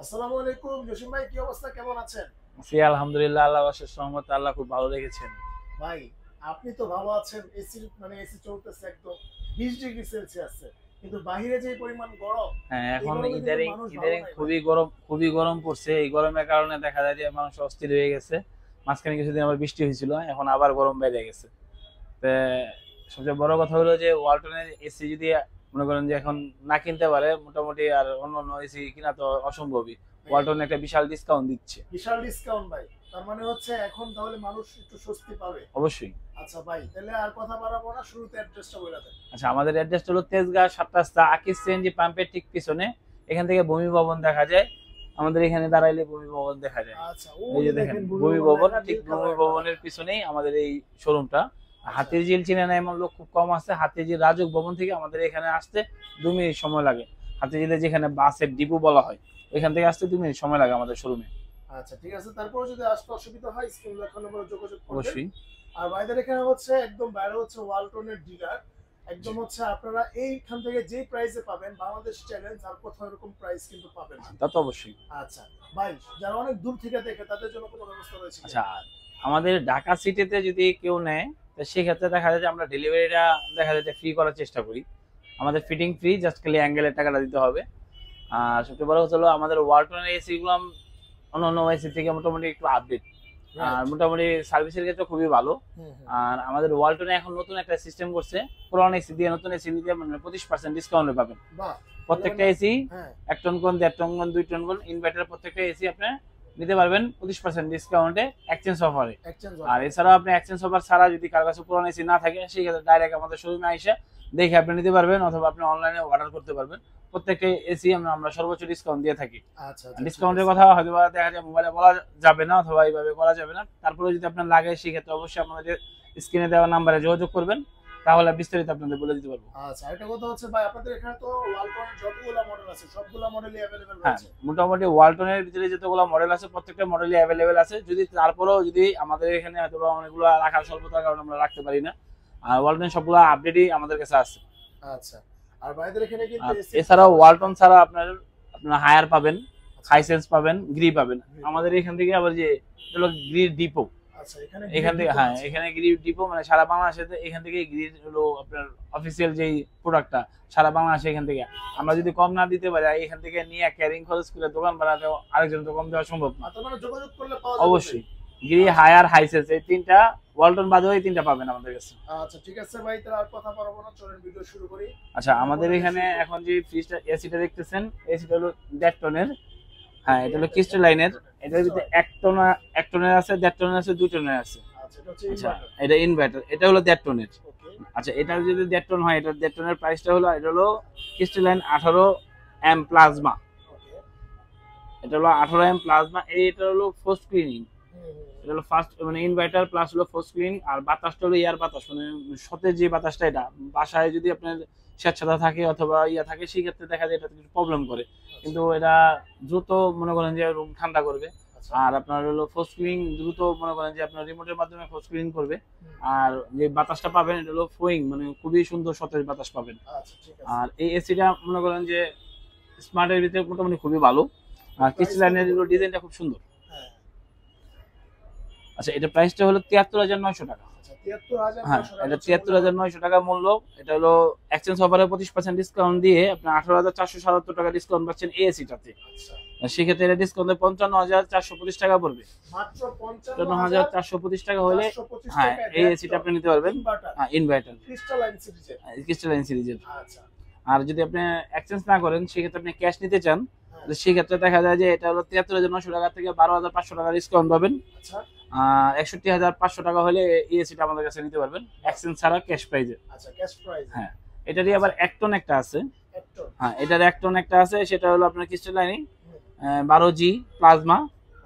আসসালামু আলাইকুম জসিম ভাই, কি অবস্থা, কেমন আছেন? জি আলহামদুলিল্লাহ, আল্লাহ অশেষ রহমতে আল্লাহ খুব ভালো রেখেছেন। ভাই, আপনি তো ভালো আছেন। এসি মানে এসি চলতেছে একদম 20 ডিগ্রি সেলসিয়াসে, কিন্তু বাইরে যে পরিমাণ গরম, হ্যাঁ, এই এখন গরমে কিন্তু ইদারিং মানুষ ভালো ইদারিং নাই ভাই। খুবই গরম পড়ছে। এই গরমের কারণে দেখা যায় যে মানুষ অস্থির হয়ে গেছে। মাঝখানে কিছুদিন আবার বৃষ্টি হয়েছিল, এখন আবার গরম বেড়ে গেছে। তো সবচেয়ে বড় কথা হলো যে ওয়ালটনের এসি যদি মনে করেন যে এখন না কিনতে পারে, মোটামুটি আর অন্য অন্য এসি কিনা তো অসম্ভবই। হ্যাঁ, ওয়ালটন একটা বিশাল ডিসকাউন্ট দিচ্ছে। বিশাল ডিসকাউন্ট ভাই। তার মানে হচ্ছে এখন তাহলে মানুষ একটু স্বস্তি পাবে। অবশ্যই। আচ্ছা ভাই, তাহলে আর কথা বাড়াবো না, শুরুতে অ্যাড্রেসটা বলে দেন। আচ্ছা, আমাদের অ্যাড্রেস হলো তেজগাঁ ৭ রাস্তা আকিস সিএনজি পাম্পের ঠিক পিছনে। এখান থেকে ভূমি ভবন দেখা যায়। আমাদের এখানে দাঁড়াইলে ভূমি ভবন দেখা যায়। আচ্ছা, এই ওই যে যে দেখেন দেখেন ভূমি ভূমিভবন ভবন, লেখা, ঠিক নীল ভূমি কালার একটা ভবনের বাড়ি। পিছনেই আমাদের এই শোরুমটা। আচ্ছা হাতির ঝিল চিনে না এমন লোক খুব কম আছে। হাতির ঝিল রাজুক ভবন থেকে আমাদের এখানে আসতে 2 মিনিট সময় লাগে। হাতির ঝিলে যেখানে বাসের ডিপো বলা হয়, ওইখান থেকে আসতে 2 মিনিট সময় লাগে আমাদের শোরুমে। আচ্ছা, ঠিক আছে। তারপর যদি আসতে অসুবিধা হয়, স্ক্রিন লেখার নম্বরে যোগাযোগ করবেন। অবশ্যই। আর ভাইদের এখানে হচ্ছে একদম বাইরে হচ্ছে ওয়ালটনের ডিলার। একদম হচ্ছে আপনারা এইখান থেকে যে প্রাইসে পাবেন, বাংলাদেশ চ্যালেঞ্জ আর কোথাও এরকম প্রাইস কিন্তু পাবেন না। তা তো অবশ্যই। আচ্ছা ভাই, যারা অনেক দূর থেকে দেখে তাদের জন্য কোনো ব্যবস্থা রয়েছে কি? আচ্ছা, আমাদের ঢাকা সিটিতে যদি কেউ নেয়, তো সেক্ষেত্রে দেখা যায় যে আমরা ডেলিভারিটা দেখা যায় যে ফ্রি করার চেষ্টা করি। আমাদের ফিটিং ফ্রি, জাস্ট খালি অ্যাঙ্গেলের টাকাটা দিতে হবে। আর সবচেয়ে বড় কথা হলো আমাদের ওয়ালটনের এসি গুলো অন্য অন্য এসি থেকে মোটামুটি একটু আপডেট। আর রাইট। মোটামুটি সার্ভিসের ক্ষেত্রে খুবই ভালো। হুম হুম। আর আমাদের ওয়ালটনে এখন নতুন একটা সিস্টেম করছে, পুরানো এসি দিয়ে নতুন এসি নিতে মানে 25% ডিসকাউন্টে পাবেন। বাহ, তাহলে প্রত্যেকটা মানে এসি হ্যাঁ, 1 টন কোন, 1.5 টন কোন, 2 টন কোন ইনভার্টার প্রত্যেকটা এসি আপনি নিতে পারবেন 25% ডিসকাউন্টে, এক্সচেঞ্জ অফারে। এক্সচেঞ্জ আর অফার। এছাড়াও আপনি এক্সচেঞ্জ অফার ছাড়া যদি কারো কাছে পুরনো এসি না থাকে, সেই ক্ষেত্রে ডাইরেক্ট আমাদের শোরুমে এসে দেখে আপনি নিতে পারবেন, অথবা আপনি অনলাইনে অর্ডার করতে পারবেন। প্রত্যেকটা এসি আমরা সর্বোচ্চ ডিসকাউন্ট দিয়ে থাকি। আচ্ছা আচ্ছা, ঠিক ডিসকাউন্টের আছে। কথা হয়তো বা দেখা যায় মোবাইলে বলা যাবে না, অথবা এইভাবে করা যাবে না। তারপরে যদি আপনার লাগে, সেক্ষেত্রে অবশ্যই আপনাদের স্ক্রিনে দেওয়া নাম্বারে যোগাযোগ করবেন, তাহলে বিস্তারিত আপনাদের বলে দিতে পারবো। আচ্ছা, আরেকটা কথা হচ্ছে ভাই, আপনাদের এখানে তো ওয়ালটনের যতগুলা মডেল আছে সবগুলা মডেলই অ্যাভেলেবেল হ্যাঁ, রয়েছে। মোটামুটি ওয়ালটনের ভিতরে যতগুলো মডেল আছে প্রত্যেকটা মডেলই অ্যাভেলেবেল আছে। যদি তারপরেও যদি আমাদের এখানে হয়তো বা অনেকগুলো রাখার স্বল্পতার কারণে আমরা রাখতে পারি না। আর ওয়ালটনের সবগুলো আপডেটই আমাদের কাছে আছে। আচ্ছা, আর ভাইদের এখানে কিন্তু আর এসির এছাড়াও পাশাপাশি ওয়ালটন ছাড়া আপনার আপনার হায়ার পাবেন, আচ্ছা, হাইসেন্স পাবেন, গ্রি পাবেন। গ্রিপ। আমাদের এখান থেকে আবার যে এটা হলো গ্রি ডিপো। আচ্ছা, এখানে এখান গ্রিপ থেকে, দিতে হ্যাঁ, আছে। এখানে গ্রি ডিপো মানে সারা বাংলাদেশে এখান থেকে গ্রি হলো আপনার অফিসিয়াল যেই প্রোডাক্টটা সারা বাংলাদেশে এখান থেকে। আমরা আচ্ছা, যদি কম না দিতে পারি, এখান থেকে নিয়ে ক্যারিং খরচ করে দোকান ভাড়াতে আরেকজন তো কম দেওয়া সম্ভব না। তার মানে যোগাযোগ করলে পাওয়া যাবে ভাই। অবশ্যই। গ্রি, আচ্ছা হায়ার, হাইসেন্স এই তিনটা, ওয়ালটন বাদেও এই তিনটা পাবেন আমাদের কাছে। আচ্ছা, ঠিক আছে ভাই, তাহলে আর কথা বাড়াবো না, চলেন ভিডিও শুরু করি। আচ্ছা, কোন আমাদের মডেল দিয়ে এখানে শুরু করব? এখন যে ফ্রিজটা এসিটা দেখতেছেন, এসিটা হলো 1.5 টনের। হ্যাঁ, ওকে, এটা হলো এটা ক্রিস্টালাইনের। এটার ভিতরে ক্রিস্টালাইন। 1 টনের আছে, 1.5 টনের আছে, 2 টনের আছে। আচ্ছা, এটা হচ্ছে আচ্ছা, ইনভার্টার। এটা ইনভার্টার, এটা হলো 1.5 টনের। ওকে। আচ্ছা, এটা যদি 1.5 টন হয়, এটা 1.5 টনের প্রাইসটা হলো, এটা হলো ক্রিস্টালাইন 18 এম প্লাজমা। ওকে। এটা হলো 18 এম প্লাজমা। এটা হলো ফার্স্ট ক্লিনিং। হুম হুম এটা হলো ফার্স্ট মানে ইনভার্টার প্লাস হলো ফার্স্ট ক্লিনিং। আর বাতাসটা হলো এয়ার বাতাস, মানে সতেজ যে বাতাসটা, এটা বাসায় যদি আপনার স্বেচ্ছাতা থাকে অথবা ইয়া থাকে, সেই ক্ষেত্রে দেখা যায় এটা কিছু প্রবলেম করে। আচ্ছা কিন্তু এটা দ্রুত মনে করেন যে রুম ঠান্ডা করবে। আচ্ছা। আর আপনার হলো ফার্স্ট ক্লিনিং দ্রুত মনে করেন যে আপনার রিমোটের মাধ্যমে ফার্স্ট ক্লিনিং করবে। হুম, আর যে বাতাসটা পাবেন, এটা হলো ফ্লোয়িং, মানে খুবই সুন্দর সতেজ বাতাস পাবেন। আচ্ছা, ঠিক আছে। আর এই এসিটা মনে করেন যে স্মার্টের ভিতরে মোটামুটি খুবই ভালো। আর প্রাইস কত ক্রিস্টালাইনের পড়বে? ডিজাইনটা খুব সুন্দর। হ্যাঁ। আচ্ছা, এটা প্রাইসটা হলো 73,900 টাকা। আচ্ছা, 73,900 হ্যাঁ, টাকা এটা হচ্ছে মূল্য। 73,900 টাকা মূল্য। এটা হলো এক্সচেঞ্জ অফারে 25% ডিসকাউন্ট দিয়ে আপনার 18,477 টাকা ডিসকাউন্ট পাচ্ছেন এই এসিটাতে। আচ্ছা, সেক্ষেত্রে এটা ডিসকাউন্টে 55,425 টাকা পড়বে। মাত্র 55,425 টাকা হলে 55,425 হ্যাঁ, টাকায় এই 1.5 এসিটা টন আপনি নিতে পারবেন। ইনভার্টার হ্যাঁ, ইনভার্টার, ক্রিস্টালাইন সিরিজের। ক্রিস্টালাইন সিরিজের। আচ্ছা। আর যদি আপনি এক্সচেঞ্জ না করেন, সেক্ষেত্রে আপনি ক্যাশ নিতে চান, হ্যাঁ। তো সেক্ষেত্রে দেখা যায় যে এটা হলো 73,900 টাকা থেকে 12,500 টাকা ডিসকাউন্ট পাবেন। আচ্ছা। 61,500 টাকা হলে এই এসিটা আমাদের কাছে নিতে পারবেন, এক্সচেঞ্জ ছাড়া, ক্যাশ প্রাইজে। আচ্ছা, ক্যাশ প্রাইস। হ্যাঁ, এটারই আবার 1 টন একটা আছে। 1 টন। হ্যাঁ, এটার 1 টন একটা আছে, সেটা হলো আপনার ক্রিস্টালাইন হুম, 12G প্লাজমা।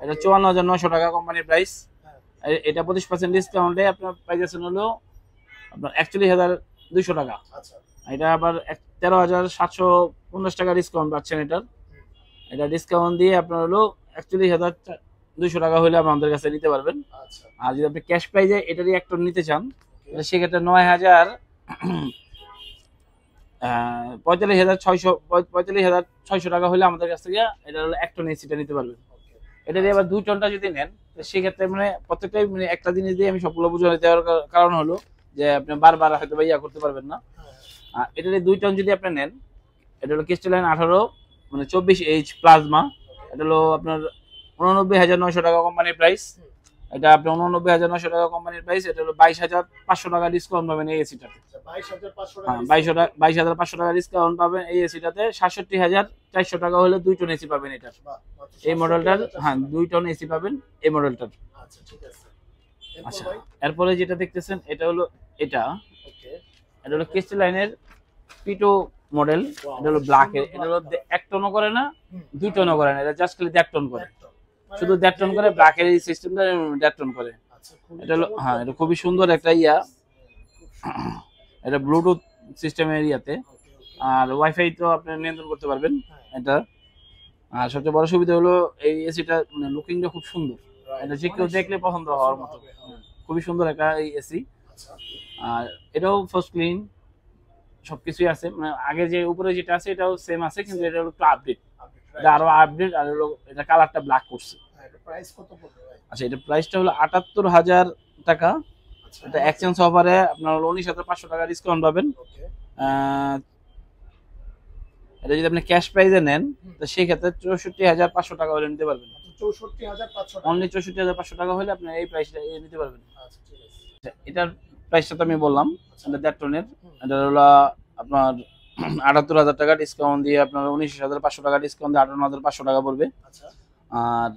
এটা ওকে। 54,900 টাকা কোম্পানির প্রাইস। হ্যাঁ। এটা 25% ডিসকাউন্টে আপনার প্রাইস হলো আপনার 41,200 টাকা। আচ্ছা। এটা আবার 13,750 টাকা ডিসকাউন্ট পাচ্ছেন এটার। হুম, এটা ডিসকাউন্ট দিয়ে আপনার হলো 41,200 টাকা হলে আমাদের কাছে নিতে পারবেন। আচ্ছা। আর যদি আপনি ক্যাশ প্রাইজে এটারই 1 টন নিতে চান, ওকে। তাহলে সেক্ষেত্রে 9,000 45,600 45,600 টাকা হলে আমাদের কাছ থেকে এটা হলো 1 টন এসিটা নিতে পারবেন। এটা দিয়ে আবার 2 টনটা যদি নেন তো সেক্ষেত্রে মানে প্রত্যেকটাই মানে একটা জিনিস দিয়ে আমি সবগুলো বুঝিয়ে দেওয়ার কারণ হলো যে আপনি বারবার হয়তো বা ইয়া করতে পারবেন না। আর এটা দিয়ে 2 টন যদি আপনি নেন, এটা হলো ক্রিস্টালাইন 18 মানে 24H প্লাজমা, এটা হলো আপনার 89,900 টাকা কোম্পানির প্রাইস। এটা আপনি 89,900 টাকা কোম্পানির প্রাইস, এটা হলো 22,500 টাকা ডিসকাউন্ট পাবেন এই এসিটাতে। 22,500 টাকা ডিসকাউন্ট পাবেন এই এসিটাতে। 67,400 টাকা হলে 2 টন এসি পাবেন এটার, এই মডেলটার। হ্যাঁ 2 টন এসি পাবেন এই মডেলটার। আচ্ছা ঠিক আছে। আচ্ছা এরপরে যেটা দেখতেছেন এটা হলো এটা হলো ক্রিস্টালাইনের পিটো মডেল। এটা হলো ব্ল্যাক এর, এটা হলো 1 টনও করে না 2 টনও করে না, এটা জাস্ট খালি 1 টন করে, শুধু 1.5 টন করে। ব্ল্যাক এর এই সিস্টেমটা 1.5 টন করে। এটা হলো হ্যাঁ এটা খুবই সুন্দর একটা ইয়া, এটা ব্লুটুথ সিস্টেমের ইয়াতে, আর ওয়াইফাই তো আপনি নিয়ন্ত্রণ করতে পারবেন এটা। আর সবচেয়ে বড় সুবিধা হলো এই এসিটা মানে লুকিংটা খুব সুন্দর, এটা যে কেউ দেখলে পছন্দ হওয়ার মতো, খুবই সুন্দর একটা এই এসি। আর এটাও ফার্স্ট ক্লিন সবকিছুই আছে, মানে আগে যে উপরে যেটা আছে এটাও সেম আছে, কিন্তু এটা হলো একটু আপডেট, এটা আরো আপডেট। আর হলো এটা কালারটা ব্ল্যাক করছে। প্রাইস কত পড়বে ভাই? আচ্ছা এটা প্রাইসটা হলো 78,000 টাকা। এটা এক্সচেঞ্জ অফারে আপনার হলো 19,500 টাকা ডিসকাউন্ট পাবেন। এটা যদি আপনি ক্যাশ প্রাইসে নেন তো সেই ক্ষেত্রে 64,500 টাকা হলে নিতে পারবেন। 64,500 টাকা, অনলি 64,500 টাকা হলে আপনি এই প্রাইসটা নিতে পারবেন। আচ্ছা ঠিক আছে। এটার প্রাইসটা তো আমি বললাম, এটা 1.5 টনের। এটা হলো আপনার 78,000 টাকা ডিসকাউন্ট দিয়ে আপনার 19,500 টাকা ডিসকাউন্ট দিয়ে 58,500 টাকা পড়বে। আচ্ছা আর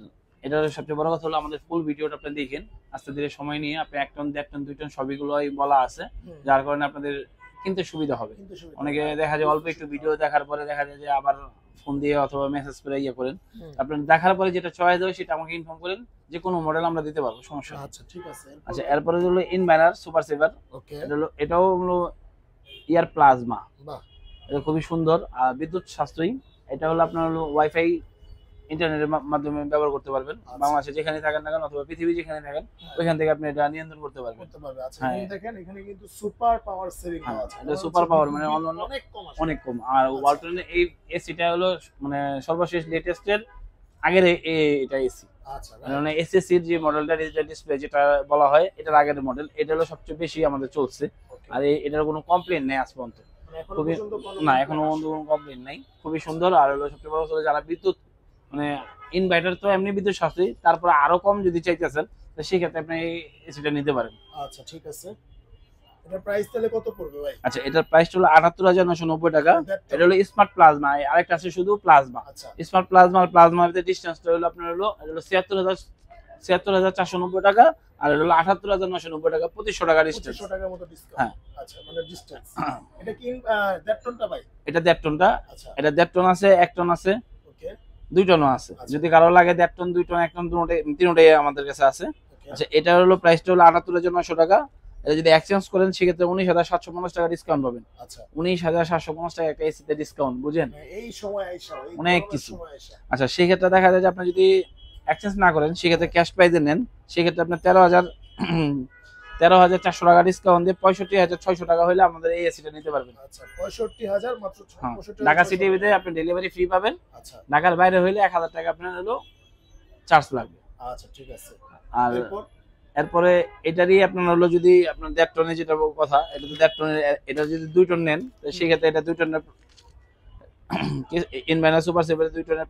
এটার সবচেয়ে বড় কথা হলো আমাদের ফুল ভিডিওটা আপনি দেখেন আস্তে ধীরে সময় নিয়ে, আপনি 1 টন 1.5 টন 2 টন সবগুলোই বলা আছে, যার কারণে আপনাদের কিনতে সুবিধা হবে। অনেকে দেখা যায় অল্প একটু ভিডিও দেখার পরে দেখা যায় যে আবার ফোন দিয়ে অথবা মেসেজ করে ইয়ে করেন, আপনার দেখার পরে যেটা চয়েস হয় সেটা আমাকে ইনফর্ম করেন, যে কোনো মডেল আমরা দিতে পারবো, সমস্যা নেই। আচ্ছা ঠিক আছে। আচ্ছা এরপরে হলো ইনভাইনার সুপার সেভার। ওকে এটাও হলো ইয়ার প্লাজমা, বাহ এটা খুবই সুন্দর আর বিদ্যুৎ সাশ্রয়ী। এটা হলো আপনার হলো ওয়াইফাই ইন্টারনেটের মাধ্যমে ব্যবহার করতে পারবেন, বাংলাদেশে যেখানে থাকেন না কেন অথবা পৃথিবী যেখানে থাকেন ওইখান থেকে আপনি এটা নিয়ন্ত্রণ করতে পারবেন। আচ্ছা দেখেন এখানে কিন্তু সুপার পাওয়ার সেভিং আছে, এটা সুপার পাওয়ার মানে অন্যান্য অনেক কম। আর ওয়ালটনের এই এসিটা হলো মানে সর্বশেষ লেটেস্টের আগের এটা এসি। আচ্ছা মানে এসএসসির যে মডেলটা ডিজিটাল ডিসপ্লে যেটা বলা হয় এটার আগের মডেল, এটা হলো সবচেয়ে বেশি আমাদের চলছে। আর এটার কোনো কমপ্লেন নেই আজ পর্যন্ত, খুবই না এখনো পর্যন্ত কোনো কমপ্লেন নাই, খুবই সুন্দর। আর হলো সবচেয়ে বড় কথা যারা বিদ্যুৎ মানে ইনভার্টার তো এমনি বিদ্যুৎ সাশ্রয়ী, তারপর আরো কম যদি চাইতেছেন তো সেই ক্ষেত্রে আপনি এসিটা নিতে পারেন। আচ্ছা ঠিক আছে। এটার প্রাইস তাহলে কত পড়বে ভাই? আচ্ছা এটার প্রাইস হলো 78,990 টাকা। এটা হলো স্মার্ট প্লাজমা, আরেকটা আছে শুধু প্লাজমা। আচ্ছা স্মার্ট প্লাজমা আর প্লাজমার ভিতরে ডিসটেন্সটা হলো আপনার হলো 76,490 টাকা, আর হলো 78,990 টাকা, 2500 টাকা ডিসটেন্স। 2500 টাকার মতো ডিসকাউন্ট। হ্যাঁ আচ্ছা মানে ডিসটেন্স। এটা কি 1.5 টনটা ভাই? এটা 1.5 টনটা। আচ্ছা এটা 1.5 টন আছে, 1 টন আছে, ওকে 2 টনও আছে। যদি কারো লাগে 1.5 টন 2 টন 1 টন তিনটাই আমাদের কাছে আছে। আচ্ছা এটা হলো প্রাইসটা হলো 78,900 টাকা। এটা যদি এক্সচেঞ্জ করেন সেক্ষেত্রে 19,750 টাকা ডিসকাউন্ট পাবেন। আচ্ছা 19,750 টাকা একটা এসিতে ডিসকাউন্ট, বুঝেন এই সময় আইসা অনেক কিছু। আচ্ছা সেক্ষেত্রে দেখা যায় যে আপনি যদি এক্সচেঞ্জ না করেন সেক্ষেত্রে ক্যাশ প্রাইজে নেন, সেক্ষেত্রে আপনার 13,400 টাকা ডিসকাউন্ট দিয়ে 65,600 টাকা হলে আমাদের এই এসিটা নিতে পারবেন। আচ্ছা 65,000 মাত্র। ঢাকা সিটির ভিতরে আপনি ডেলিভারি ফ্রি পাবেন। আচ্ছা ঢাকার বাইরে হইলে 1,000 টাকা আপনার হলো চার্জ লাগবে। আচ্ছা ঠিক আছে। আর এরপরে এটারই আপনার হলো যদি আপনার 1.5 টনের যেটা কথা, এটা তো 1.5 টনের, এটা যদি 2 টন নেন তো সেক্ষেত্রে এটা 2 টনের ইনভাইনার সুপার সেভারের 2 টনের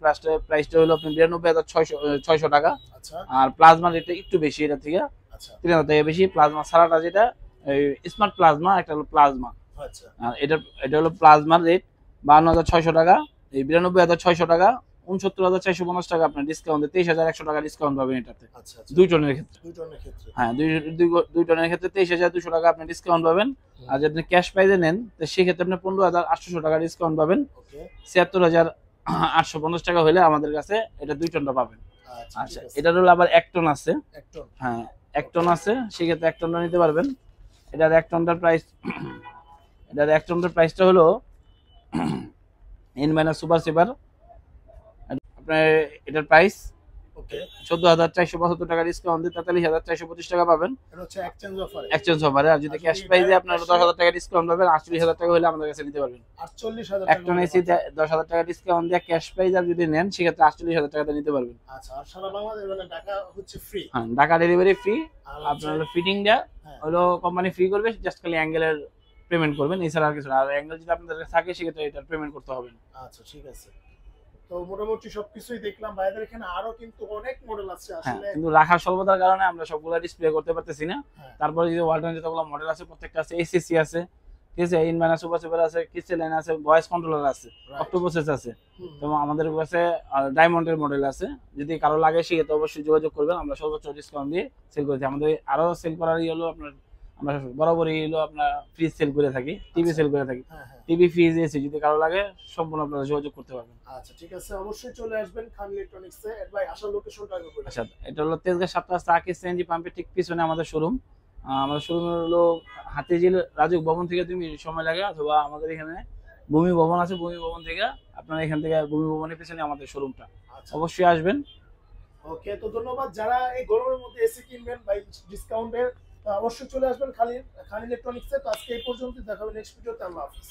প্রাইসটা হলো আপনার 92,600 টাকা। আচ্ছা আর প্লাজমা রেটটা একটু বেশি এটা থেকে, আচ্ছা 3,000 টাকা বেশি। প্লাজমা ছাড়াটা যেটা স্মার্ট প্লাজমা, একটা হলো প্লাজমা। আচ্ছা আর এটা হলো প্লাজমার রেট 52,600 টাকা, এই 92,600 টাকা, 69,450 টাকা আপনার ডিসকাউন্ট 23,100 টাকা ডিসকাউন্ট পাবেন এটাতে। আচ্ছা 2 টনের ক্ষেত্রে। 2 টনের ক্ষেত্রে হ্যাঁ 2 টনের ক্ষেত্রে 23,200 টাকা আপনি ডিসকাউন্ট পাবেন। আর যদি আপনি ক্যাশ প্রাইজে নেন তো সেক্ষেত্রে আপনি 15,800 টাকা ডিসকাউন্ট পাবেন। ওকে 76,850 টাকা হলে আমাদের কাছে এটা 2 টনটা পাবেন। আচ্ছা এটা হলো আবার 1 টন আছে। 1 টন হ্যাঁ 1 টন আছে, সেক্ষেত্রে 1 টনটা নিতে পারবেন। এটার 1 টনটার প্রাইসটা হলো ইনভাইনার সুপার সেভার আপনার এটার প্রাইস ওকে 14,475 টাকা ডিসকাউন্ট দিয়ে 43,425 টাকা পাবেন এটা হচ্ছে এক্সচেঞ্জ অফার। এক্সচেঞ্জ অফারে। আর যদি আর ক্যাশ যদি প্রাইসে direct আপনারা cash 10,000 টাকা ডিসকাউন্ট পাবেন, 48,000 টাকা হলে আমাদের কাছে নিতে পারবেন। 48,000 এক টন এসি 10,000 টাকা ডিসকাউন্ট দিয়ে ক্যাশ প্রাইস আর যদি নেন সেক্ষেত্রে 48,000 টাকাতে নিতে পারবেন। আচ্ছা, আর সারা বাংলাদেশ মানে ঢাকা হচ্ছে ফ্রি। হ্যাঁ, ঢাকা ডেলিভারি ফ্রি। আর আপনার হলো ফিটিংটা হ্যাঁ। হলো কোম্পানি ফ্রি করবে, জাস্ট খালি অ্যাঙ্গেলের পেমেন্ট করবেন, এছাড়া আর কিছু না। আর অ্যাঙ্গেল যদি আপনাদের কাছে থাকে সেক্ষেত্রে এটার পেমেন্ট করতে হবে না। আচ্ছা, ঠিক আছে। তো মোটামুটি সবকিছুই দেখলাম। ভাইদের এখানে আরো কিন্তু অনেক মডেল আছে হ্যাঁ, আসলে। কিন্তু রাখার স্বল্পতার কারণে আমরা সবগুলো ডিসপ্লে করতে পারতেছি না। হ্যাঁ। তারপরে যে ওয়ালটন যতগুলো মডেল আছে প্রত্যেকটা আছে, এসিসি আছে, ঠিক আছে, ইনভার্টার সুপার সুপার আছে, ক্রিস্টালাইন আছে, ভয়েস কন্ট্রোলার আছে, Right. অক্টোপাস আছে, হুম। এবং আমাদের কাছে ডায়মন্ডের মডেল আছে। যদি কারো লাগে সেক্ষেত্রে অবশ্যই যোগাযোগ করবেন, আমরা সর্বোচ্চ ডিসকাউন্ট দিয়ে সেল করেছি। আমাদের আরো সেল করারই হলো আপনার, আমরা বরাবরই হলো আপনার ফ্রিজ সেল করে থাকি, টিভি আচ্ছা। সেল করে থাকি। হ্যাঁ, হ্যাঁ। টিভি, ফ্রিজ, এসি যদি কারো লাগে সম্পূর্ণ আপনারা যোগাযোগ করতে পারবেন। আচ্ছা, ঠিক আছে, অবশ্যই চলে আসবেন খান ইলেকট্রনিক্সে। ভাই আসার লোকেশনটা আগে বলুন। আচ্ছা, এটা হলো তেজগাঁ 7 রাস্তা আকিস সিএনজি পাম্পের ঠিক পিছনে আমাদের শোরুম। আমাদের শোরুম হলো হাতিঝিল রাজুক ভবন থেকে 2 মিনিট সময় লাগে, অথবা আমাদের এখানে ভূমি ভবন আছে, ভূমি ভবন থেকে আপনারা এখান থেকে ভূমি ভবনের পিছনে আমাদের শোরুমটা, আচ্ছা, অবশ্যই আসবেন। ওকে। তো ধন্যবাদ। যারা এই গরমের মধ্যে এসি কিনবেন ভাই ডিসকাউন্টের, অবশ্যই চলে আসবেন খান ইলেকট্রনিক্সে। তো আজকে এই পর্যন্ত, দেখা হবে নেক্সট ভিডিওতে। আল্লাহ হাফেজ।